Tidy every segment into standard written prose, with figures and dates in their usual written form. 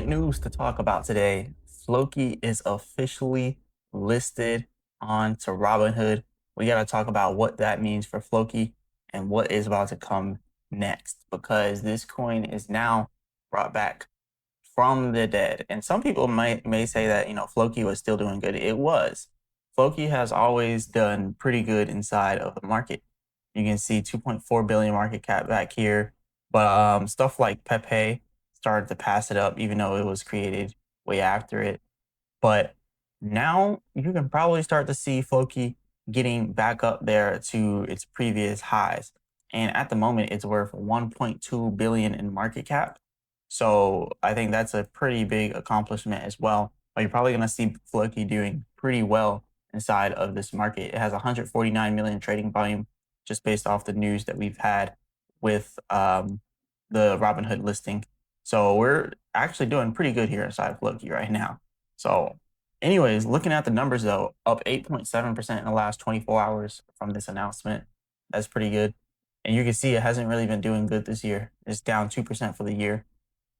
great news to talk about today. Floki is officially listed onto Robinhood. We got to talk about what that means for Floki and what is about to come next because this coin is now brought back from the dead. And some people may say that, Floki was still doing good. It was. Floki has always done pretty good inside of the market. You can see 2.4 billion market cap back here. But stuff like Pepe started to pass it up, even though it was created way after it. But now you can probably start to see Floki getting back up there to its previous highs. And at the moment, it's worth 1.2 billion in market cap. So I think that's a pretty big accomplishment as well. But you're probably going to see Floki doing pretty well inside of this market. It has 149 million trading volume just based off the news that we've had with the Robinhood listing. So we're actually doing pretty good here inside of Floki right now. So anyways, looking at the numbers though, up 8.7% in the last 24 hours from this announcement. That's pretty good. And you can see it hasn't really been doing good this year. It's down 2% for the year,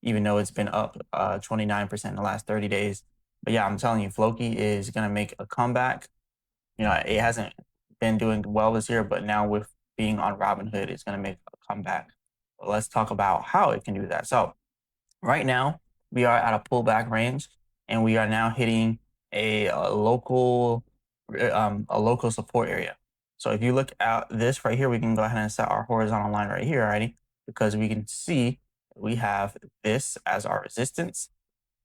even though it's been up 29% in the last 30 days. But yeah, I'm telling you, Floki is going to make a comeback. It hasn't been doing well this year, but now with being on Robinhood, it's going to make a comeback. But let's talk about how it can do that. So right now, we are at a pullback range, and we are now hitting a local support area. So if you look at this right here, we can go ahead and set our horizontal line right here already, because we can see we have this as our resistance.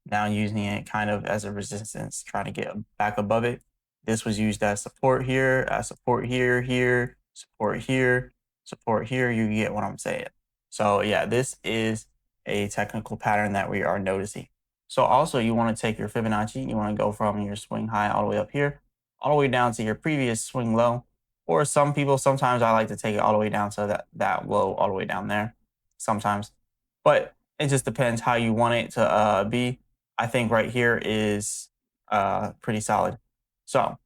Now using it kind of as a resistance, trying to get back above it. This was used as support here, support here, support here, support here. You get what I'm saying. So yeah, this is a technical pattern that we are noticing. So also you want to take your Fibonacci, you want to go from your swing high all the way up here, all the way down to your previous swing low. Or sometimes I like to take it all the way down to that low all the way down there sometimes. But it just depends how you want it to be. I think right here is pretty solid. So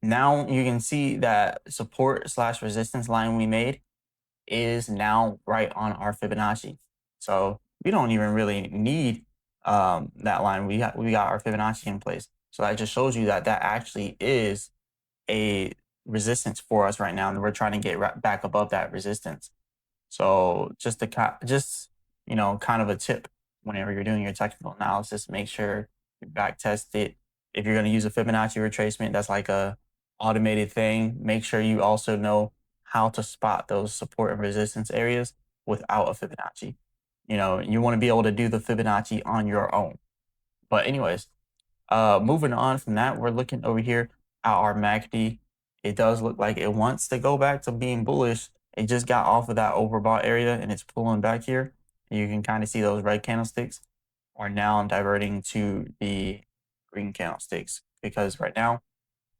now you can see that support / resistance line we made is now right on our Fibonacci. So we don't even really need that line. We got our Fibonacci in place. So that just shows you that that actually is a resistance for us right now, and we're trying to get back above that resistance. So just kind of a tip whenever you're doing your technical analysis, make sure you back test it. If you're going to use a Fibonacci retracement, that's like a automated thing. Make sure you also know how to spot those support and resistance areas without a Fibonacci. You want to be able to do the Fibonacci on your own. But anyways, moving on from that, we're looking over here at our MACD. It does look like it wants to go back to being bullish. It just got off of that overbought area and it's pulling back here. You can kind of see those red candlesticks are now diverting to the green candlesticks because right now,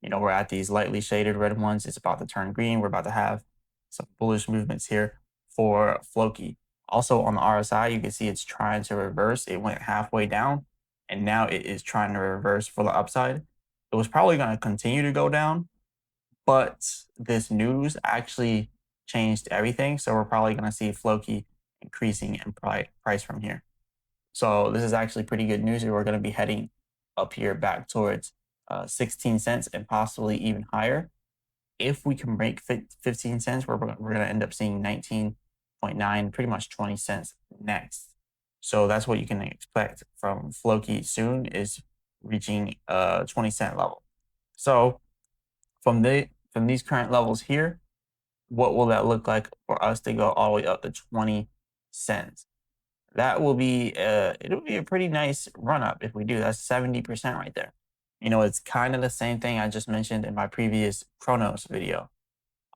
we're at these lightly shaded red ones. It's about to turn green. We're about to have some bullish movements here for Floki. Also on the RSI, you can see it's trying to reverse. It went halfway down and now it is trying to reverse for the upside. It was probably going to continue to go down, but this news actually changed everything. So we're probably going to see Floki increasing in price from here. So this is actually pretty good news. We're going to be heading up here back towards 16 cents and possibly even higher. If we can break 15 cents, we're going to end up seeing 19.9, pretty much 20 cents next. So that's what you can expect from Floki soon, is reaching 20-cent level. So from these current levels here, what will that look like for us to go all the way up to 20 cents? That will be it'll be a pretty nice run up if we do. That's 70% right there. It's kind of the same thing I just mentioned in my previous Chronos video.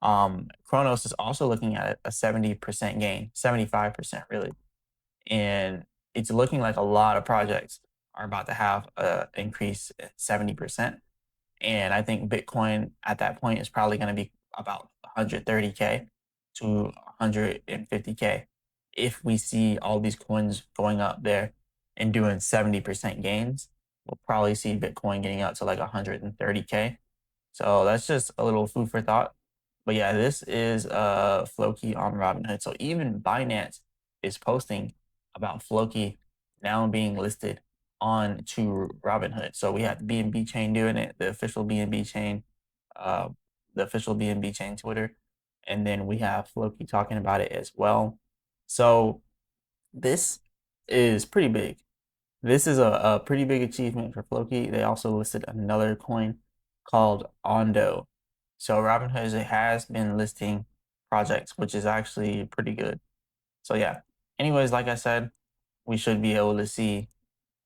Chronos is also looking at a 70% gain, 75% really. And it's looking like a lot of projects are about to have an increase at 70%. And I think Bitcoin at that point is probably going to be about 130K to 150K. If we see all these coins going up there and doing 70% gains, we'll probably see Bitcoin getting up to like 130K. So that's just a little food for thought. But yeah, this is Floki on Robinhood. So even Binance is posting about Floki now being listed on to Robinhood. So we have the BNB chain doing it, the official BNB chain, uh, the official BNB chain Twitter, and then we have FLOKI talking about it as well. So this is pretty big. This is a pretty big achievement for FLOKI. They also listed another coin called Ondo. So Robinhood has been listing projects, which is actually pretty good. So yeah. Anyways, like I said, we should be able to see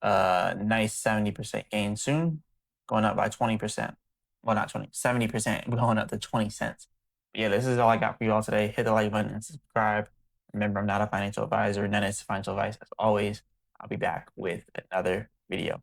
a nice 70% gain soon, going up by 20%. Well, not 20, 70% going up to 20 cents. But yeah, this is all I got for you all today. Hit the like button and subscribe. Remember, I'm not a financial advisor. None is financial advice. As always, I'll be back with another video.